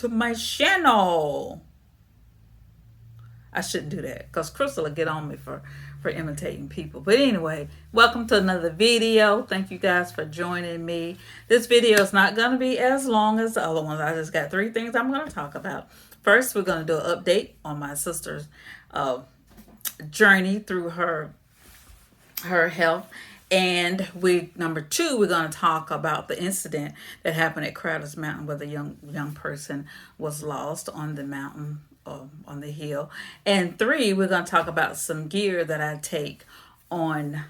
to my channel. I shouldn't do that because Crystal will get on me for imitating people. But anyway, welcome to another video. Thank you guys for joining me. This video is not going to be as long as the other ones. I just got 3 things I'm going to talk about. First, we're going to do an update on my sister's journey through her health. And number 2, we're going to talk about the incident that happened at Crowder's Mountain where the young person was lost on the mountain, on the hill. And 3, we're going to talk about some gear that I take on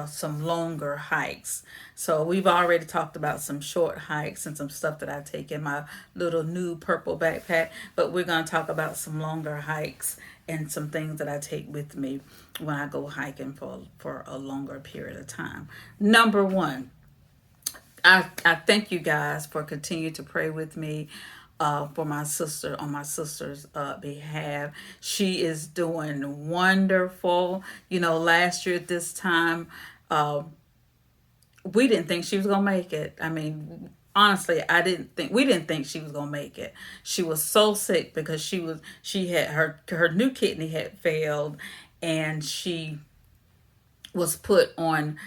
some longer hikes. So we've already talked about some short hikes and some stuff that I take in my little new purple backpack, but we're going to talk about some longer hikes and some things that I take with me when I go hiking for a longer period of time. Number 1, I thank you guys for continuing to pray with me for my sister, on my sister's behalf. She is doing wonderful. You know, last year at this time, we didn't think she was gonna make it. I mean, honestly, we didn't think she was gonna make it. She was so sick because she had her new kidney had failed, and she was put on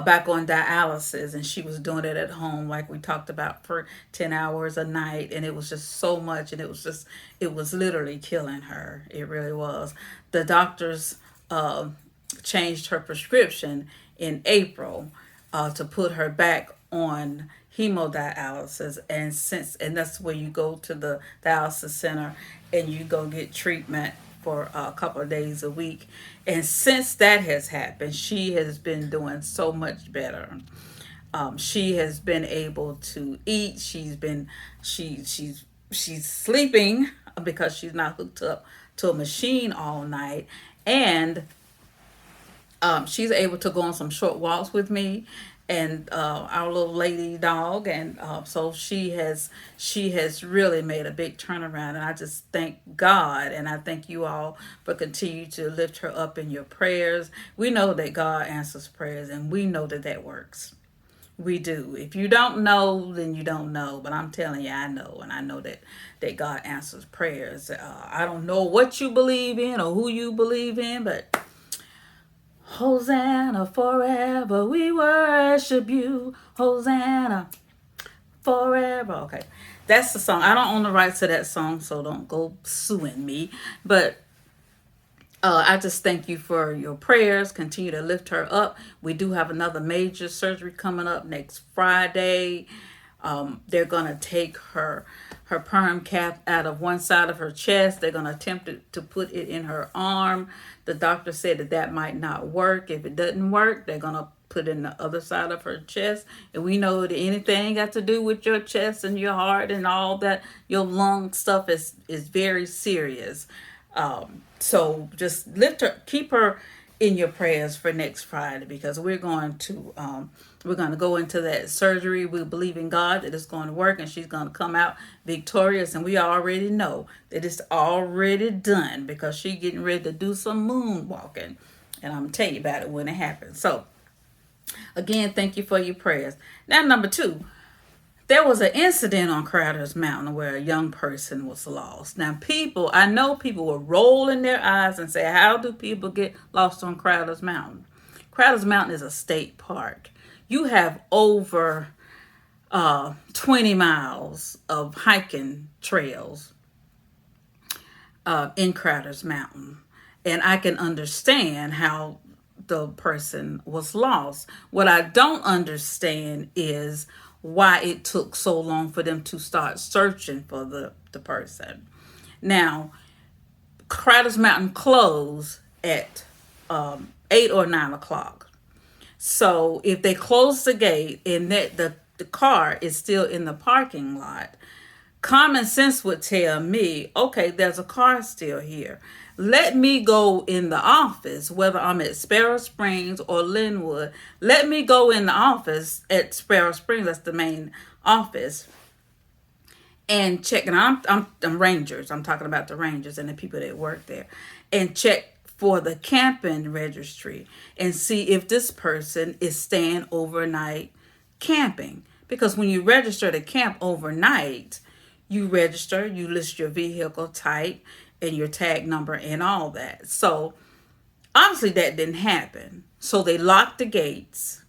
back on dialysis, and she was doing it at home like we talked about for 10 hours a night, and it was just so much, and it was literally killing her. It really was. The doctors changed her prescription in April to put her back on hemodialysis, and that's where you go to the dialysis center and you go get treatment for a couple of days a week. And since that has happened, she has been doing so much better. She has been able to eat. She's sleeping because she's not hooked up to a machine all night, and she's able to go on some short walks with me and our little lady dog, and so she has really made a big turnaround, and I just thank God, and I thank you all for continuing to lift her up in your prayers. We know that God answers prayers, and we know that works. We do. If you don't know, then you don't know, but I'm telling you, I know, and I know that God answers prayers. I don't know what you believe in or who you believe in, but Hosanna forever, we worship you. Hosanna forever. Okay, that's the song. I don't own the rights to that song, so don't go suing me. But I just thank you for your prayers. Continue to lift her up. We do have another major surgery coming up next Friday. They're going to take her perm cap out of one side of her chest. They're going to attempt to put it in her arm. The doctor said that might not work. If it doesn't work, they're going to put it in the other side of her chest. And we know that anything got to do with your chest and your heart and all that, your lung stuff is very serious. So just keep her in your prayers for next Friday, because we're going to go into that surgery. We believe in God that it's going to work, and she's going to come out victorious, and we already know that it's already done because she's getting ready to do some moonwalking, and I'm going to tell you about it when it happens. So again, thank you for your prayers. Now, number 2, there was an incident on Crowder's Mountain where a young person was lost. Now, I know people will roll in their eyes and say, how do people get lost on Crowder's Mountain? Crowder's Mountain is a state park. You have over 20 miles of hiking trails in Crowder's Mountain. And I can understand how the person was lost. What I don't understand is why it took so long for them to start searching for the person. Now, Crowder's Mountain closed at 8 or 9 o'clock. So if they close the gate and the car is still in the parking lot, common sense would tell me, okay, there's a car still here. Let me go in the office, whether I'm at Sparrow Springs or Linwood. Let me go in the office at Sparrow Springs, that's the main office, and check. And I'm rangers. I'm talking about the rangers and the people that work there, and check for the camping registry and see if this person is staying overnight camping. Because when you register to camp overnight, you register, you list your vehicle type and your tag number and all that. So obviously that didn't happen. So they locked the gates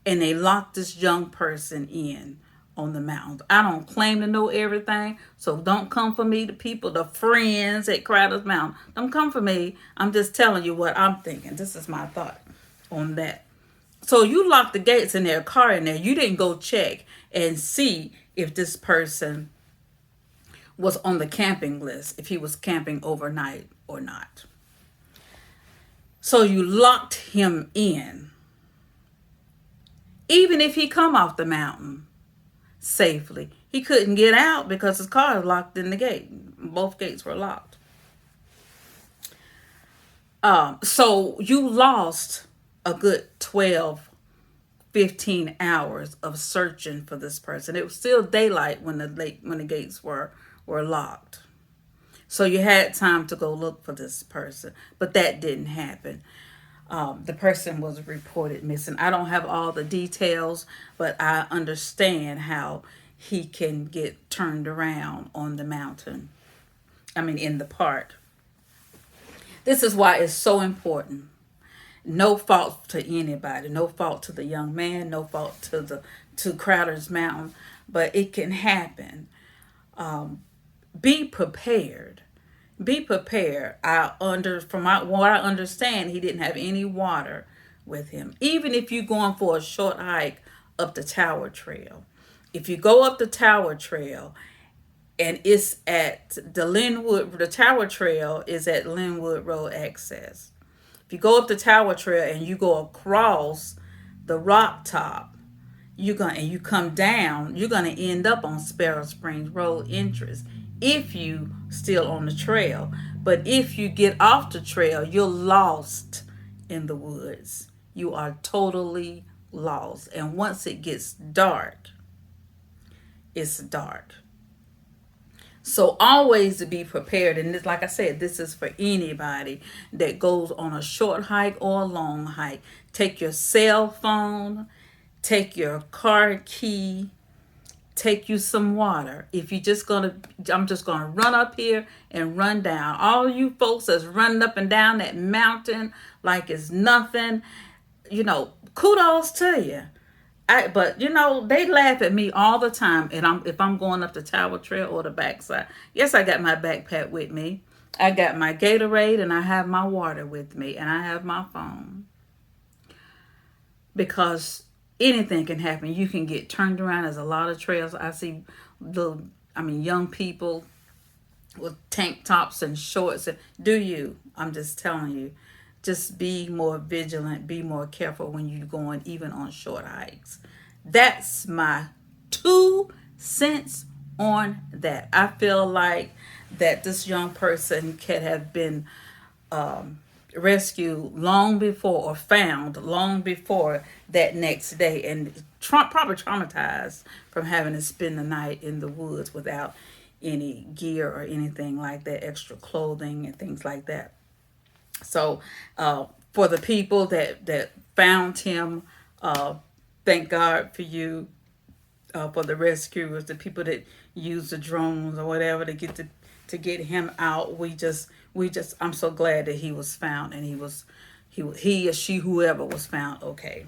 and they locked this young person in on the mountain. I don't claim to know everything, so don't come for me. The people, the friends at Crowder's Mountain, don't come for me. I'm just telling you what I'm thinking. This is my thought on that. So you locked the gates in their car in there. You didn't go check and see if this person was on the camping list, if he was camping overnight or not. So you locked him in. Even if he come off the mountain safely, he couldn't get out because his car is locked in the gate. Both gates were locked. So you lost a good 12, 15 hours of searching for this person. It was still daylight when the gates were locked. So you had time to go look for this person, but that didn't happen. The person was reported missing. I don't have all the details, but I understand how he can get turned around on the mountain. In the park. This is why it's so important. No fault to anybody. No fault to the young man. No fault to Crowder's Mountain. But it can happen. Be prepared. Be prepared. From what I understand, he didn't have any water with him. Even if you're going for a short hike up the Tower Trail. If you go up the Tower Trail and it's at the Tower Trail is at Linwood Road access. If you go up the Tower Trail and you go across the rock top, you come down, you're gonna end up on Sparrow Springs Road entrance if you still on the trail. But if you get off the trail, you're lost in the woods. You are totally lost. And once it gets dark, it's dark. So always to be prepared. And this, like I said, this is for anybody that goes on a short hike or a long hike. Take your cell phone, take your car key, take you some water. If you're just I'm just gonna run up here and run down. All you folks that's running up and down that mountain like it's nothing, kudos to you. But they laugh at me all the time, and if I'm going up the Tower Trail or the backside. Yes, I got my backpack with me. I got my Gatorade, and I have my water with me, and I have my phone. Because anything can happen. You can get turned around. There's a lot of trails. I see young people with tank tops and shorts. Do you? I'm just telling you. Just be more vigilant, be more careful when you're going even on short hikes. That's my 2 cents on that. I feel like that this young person could have been rescued long before or found long before that next day and probably traumatized from having to spend the night in the woods without any gear or anything like that, extra clothing and things like that. So for the people that found him, thank God for you, for the rescuers, the people that use the drones or whatever to get him out. I'm so glad that he was found and he or she, whoever was found, okay.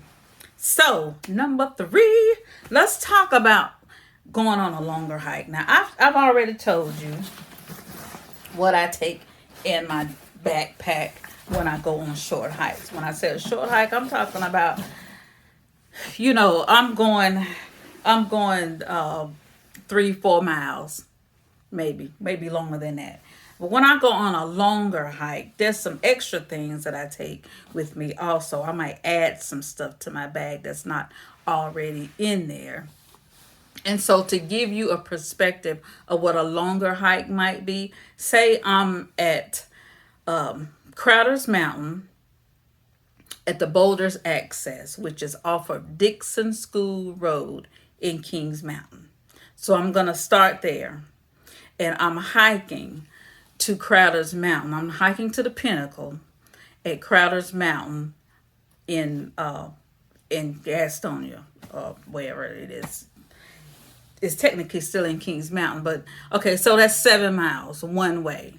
So number 3, let's talk about going on a longer hike. Now I've already told you what I take in my backpack when I go on short hikes. When I say a short hike, I'm talking about, I'm going 3-4 miles, maybe longer than that. But when I go on a longer hike, there's some extra things that I take with me also. I might add some stuff to my bag that's not already in there. And so to give you a perspective of what a longer hike might be, say I'm at Crowder's Mountain at the Boulders Access, which is off of Dixon School Road in Kings Mountain. So I'm going to start there. And I'm hiking to Crowder's Mountain. I'm hiking to the pinnacle at Crowder's Mountain in Gastonia, wherever it is. it's technically still in Kings Mountain, but okay, so that's 7 miles one way.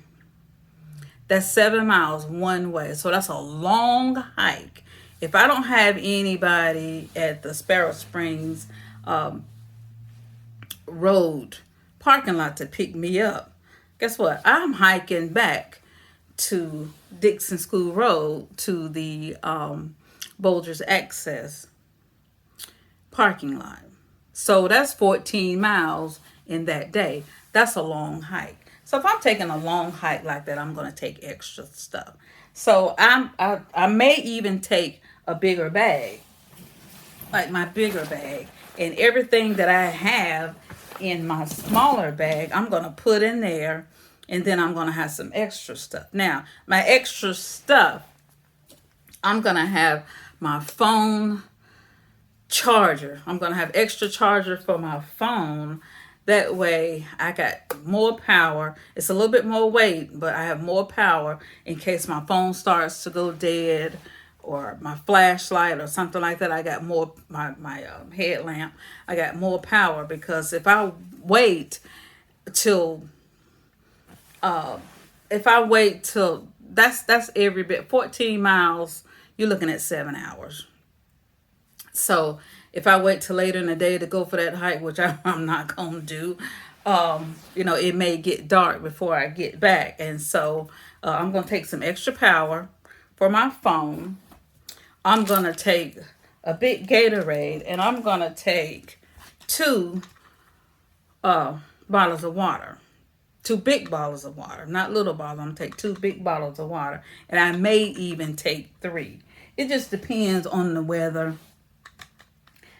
That's 7 miles one way. So that's a long hike. If I don't have anybody at the Sparrow Springs um, Road parking lot to pick me up, guess what? I'm hiking back to Dixon School Road to the Bulger's Access parking lot. So that's 14 miles in that day. That's a long hike. So if I'm taking a long hike like that, I'm going to take extra stuff. So I may even take a bigger bag, like my bigger bag, and everything that I have in my smaller bag, I'm going to put in there, and then I'm going to have some extra stuff. Now, my extra stuff, I'm going to have my phone charger. I'm going to have extra charger for my phone. That way I got more power. It's a little bit more weight, but I have more power in case my phone starts to go dead or my flashlight or something like that. I got more, my headlamp. I got more power because if I wait till, that's every bit, 14 miles, you're looking at 7 hours. So if I wait till later in the day to go for that hike, which I'm not going to do, it may get dark before I get back. And so I'm going to take some extra power for my phone. I'm going to take a big Gatorade, and I'm going to take two bottles of water. 2 big bottles of water, not little bottles. I'm going to take 2 big bottles of water, and I may even take 3. It just depends on the weather,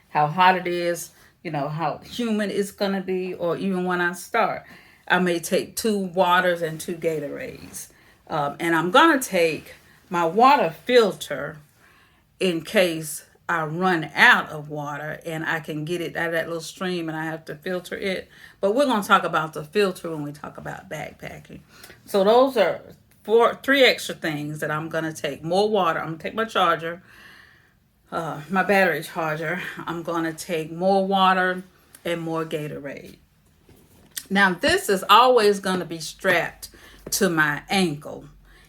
how hot it is, how humid it's going to be, or even when I start. I may take 2 waters and 2 Gatorades. And I'm going to take my water filter in case I run out of water and I can get it out of that little stream and I have to filter it. But we're going to talk about the filter when we talk about backpacking. So those are 3 extra things that I'm going to take. More water. I'm going to take my charger. My battery charger. I'm going to take more water and more Gatorade. Now, this is always going to be strapped to my ankle.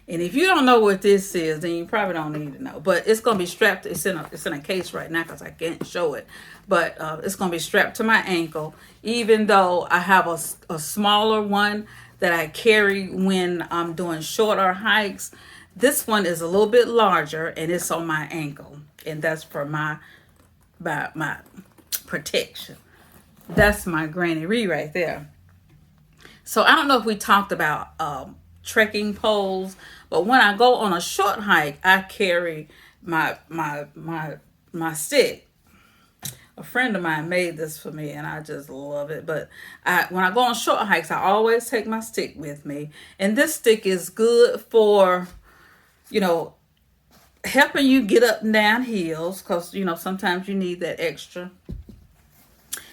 And if you don't know what this is, then you probably don't need to know. But it's going to be strapped. It's in a case right now because I can't show it. But it's going to be strapped to my ankle, even though I have a smaller one that I carry when I'm doing shorter hikes. This one is a little bit larger, and it's on my ankle. And that's for my protection. That's my Granny Ree right there. So I don't know if we talked about trekking poles, but when I go on a short hike, I carry my stick. A friend of mine made this for me, and I just love it. But when I go on short hikes, I always take my stick with me, and this stick is good for, helping you get up and down hills because, sometimes you need that extra.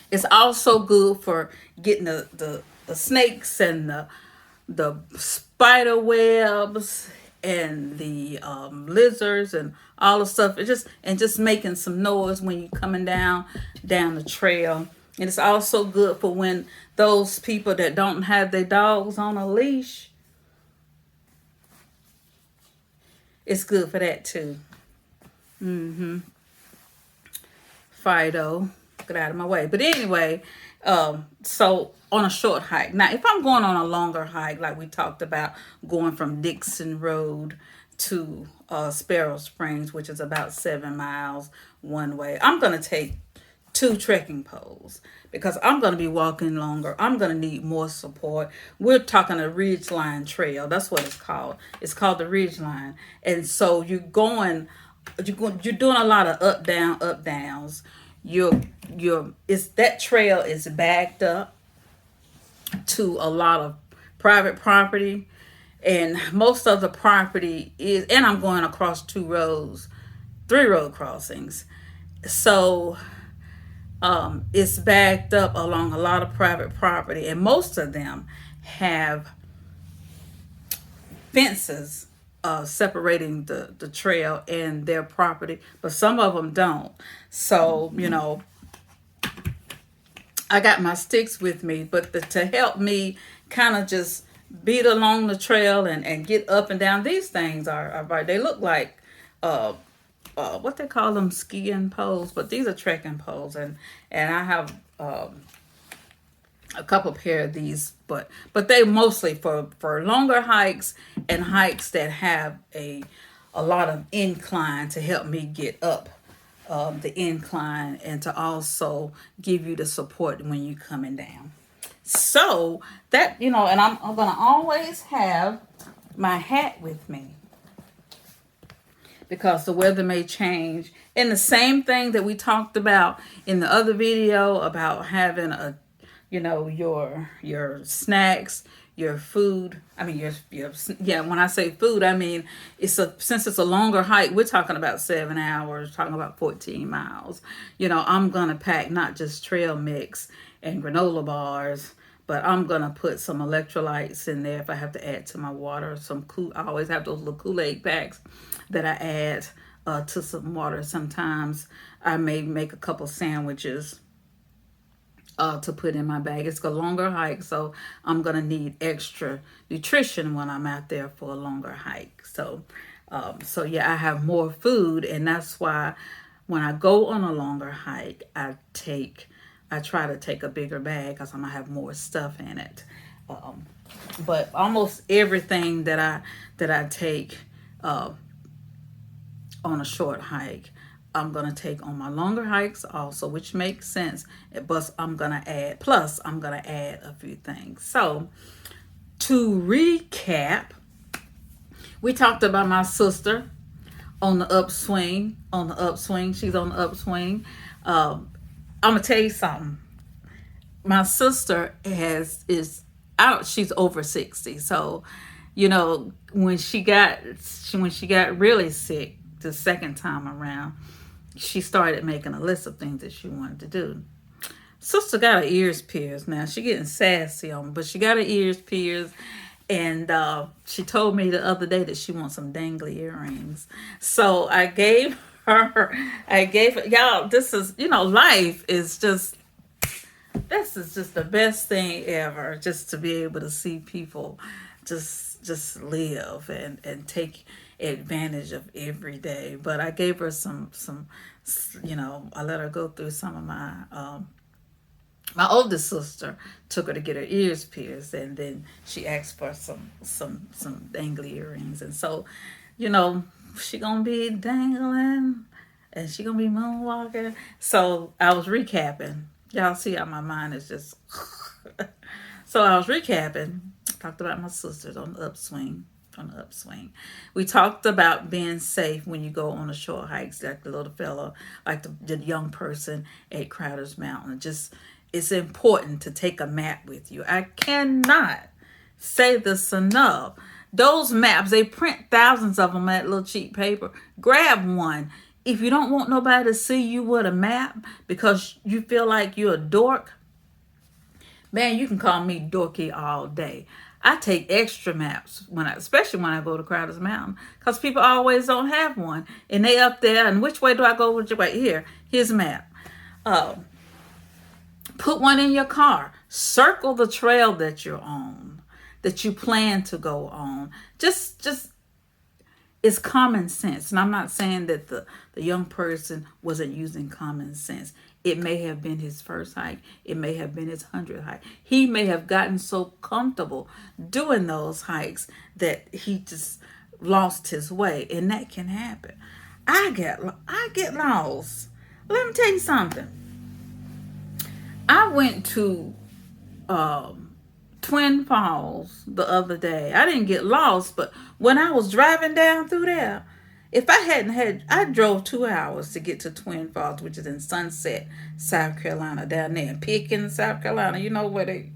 It's also good for getting the snakes and the spider webs and the lizards and all the stuff. Just making some noise when you're coming down the trail. And it's also good for when those people that don't have their dogs on a leash. It's good for that too. Fido, get out of my way. But anyway, so on a short hike. Now, if I'm going on a longer hike, like we talked about, going from Dixon Road to Sparrow Springs, which is about 7 miles one way, I'm going to take 2 trekking poles because I'm going to be walking longer. I'm going to need more support. We're talking a ridgeline trail. That's what it's called. It's called the ridgeline. And so you're doing a lot of up downs. That trail is backed up to a lot of private property, and most of the property is, and I'm going across 3 road crossings. So it's backed up along a lot of private property, and most of them have fences separating the trail and their property, but some of them don't. So, I got my sticks with me, but to help me kind of just beat along the trail and get up and down. These things are right. They look like uh, what they call them, skiing poles, but these are trekking poles, and I have a couple pair of these, but they mostly for longer hikes and hikes that have a lot of incline to help me get up the incline and to also give you the support when you're coming down. So that, and I'm gonna always have my hat with me because the weather may change. And the same thing that we talked about in the other video about having your snacks, your food. I mean, your yeah. When I say food, I mean since it's a longer hike. We're talking about 7 hours, talking about 14 miles. I'm gonna pack not just trail mix and granola bars, but I'm gonna put some electrolytes in there if I have to add to my water. I always have those little Kool-Aid packs that I add to some water. Sometimes I may make a couple sandwiches to put in my bag. It's a longer hike, so I'm gonna need extra nutrition when I'm out there for a longer hike. So yeah, I have more food, and that's why when I go on a longer hike, I try to take a bigger bag because I'm gonna have more stuff in it. But almost everything that I take on a short hike, I'm gonna take on my longer hikes also, which makes sense. But I'm gonna add a few things. So to recap, we talked about my sister on the upswing. She's on the upswing. I'm gonna tell you something. My sister is out. She's over 60. So, when she got really sick the second time around, she started making a list of things that she wanted to do. Sister got her ears pierced now. She getting sassy on me, but she got her ears pierced. And she told me the other day that she wants some dangly earrings. So I gave her, y'all, this is, life is just, this is just the best thing ever. Just to be able to see people just live and take advantage of every day. But I gave her some I let her go through some of my oldest sister took her to get her ears pierced, and then she asked for some dangly earrings. And so, she gonna be dangling and she gonna be moonwalking. So I was recapping. Y'all see how my mind is just so I was recapping. Talked about my sisters on the upswing. We talked about being safe when you go on a short hikes, like the little fella, like the young person at Crowder's Mountain. It's important to take a map with you. I cannot say this enough. Those maps, they print thousands of them on that little cheap paper. Grab one. If you don't want nobody to see you with a map because you feel like you're a dork, man, you can call me dorky all day. I take extra maps especially when I go to Crowder's Mountain, because people always don't have one, and they up there. And which way do I go? Which way? Here's a map. Put one in your car. Circle the trail that you're on, that you plan to go on. Just it's common sense. And I'm not saying that the young person wasn't using common sense. It may have been his first hike. It may have been his 100th hike. He may have gotten so comfortable doing those hikes that he just lost his way. And that can happen. I get lost. Let me tell you something. I went to Twin Falls the other day. I didn't get lost, but when I was driving down through there, if I drove 2 hours to get to Twin Falls, which is in Sunset, South Carolina, down there in Pickens, South Carolina. You know where down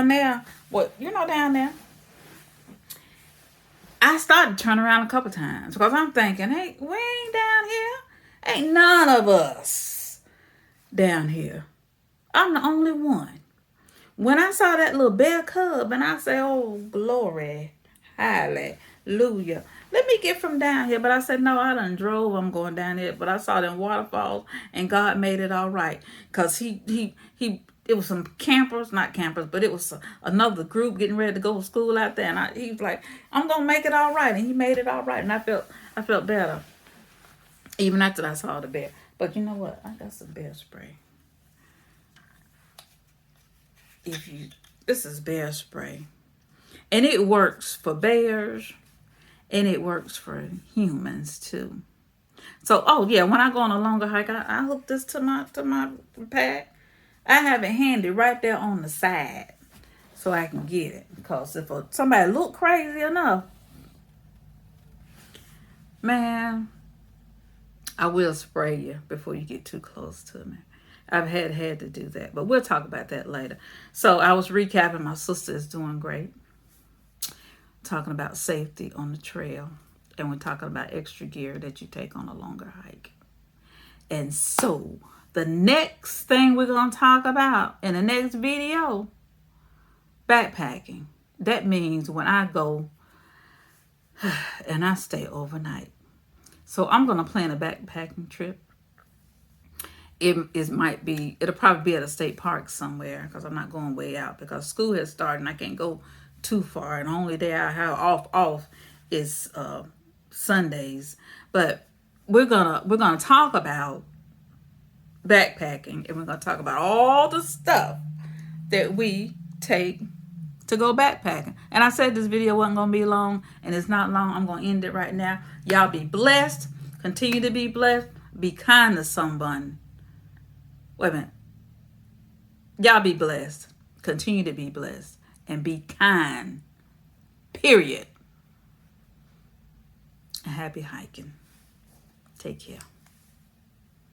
there. Down there. I started to turn around a couple times because I'm thinking, hey, we ain't down here. Ain't none of us down here. I'm the only one. When I saw that little bear cub, and I say, oh, glory, hallelujah. Hallelujah. Let me get from down here. But I said, no, I done drove. I'm going down here. But I saw them waterfalls, and God made it all right. Because it was some campers, not campers, but it was another group getting ready to go to school out there. And he was like, I'm going to make it all right. And he made it all right. And I felt better. Even after I saw the bear. But you know what? I got some bear spray. This is bear spray. And it works for bears. And it works for humans too. So, oh yeah, when I go on a longer hike, I hook this to my pack. I have it handy right there on the side so I can get it. Because if somebody look crazy enough, man, I will spray you before you get too close to me. I've had to do that, but we'll talk about that later. So I was recapping. My sister is doing great. Talking about safety on the trail. And we're talking about extra gear that you take on a longer hike. And so the next thing we're going to talk about in the next video, backpacking. That means when I go and I stay overnight. So I'm going to plan a backpacking trip. It'll probably be at a state park somewhere because I'm not going way out because school has started and I can't go too far. And the only day I have off is Sundays. But we're gonna talk about backpacking, and we're gonna talk about all the stuff that we take to go backpacking. And I said this video wasn't gonna be long, and it's not long. I'm gonna end it right now. Y'all be blessed. Continue to be blessed. Be kind to someone. Wait a minute. Y'all be blessed. Continue to be blessed. And be kind. Period. And happy hiking. Take care.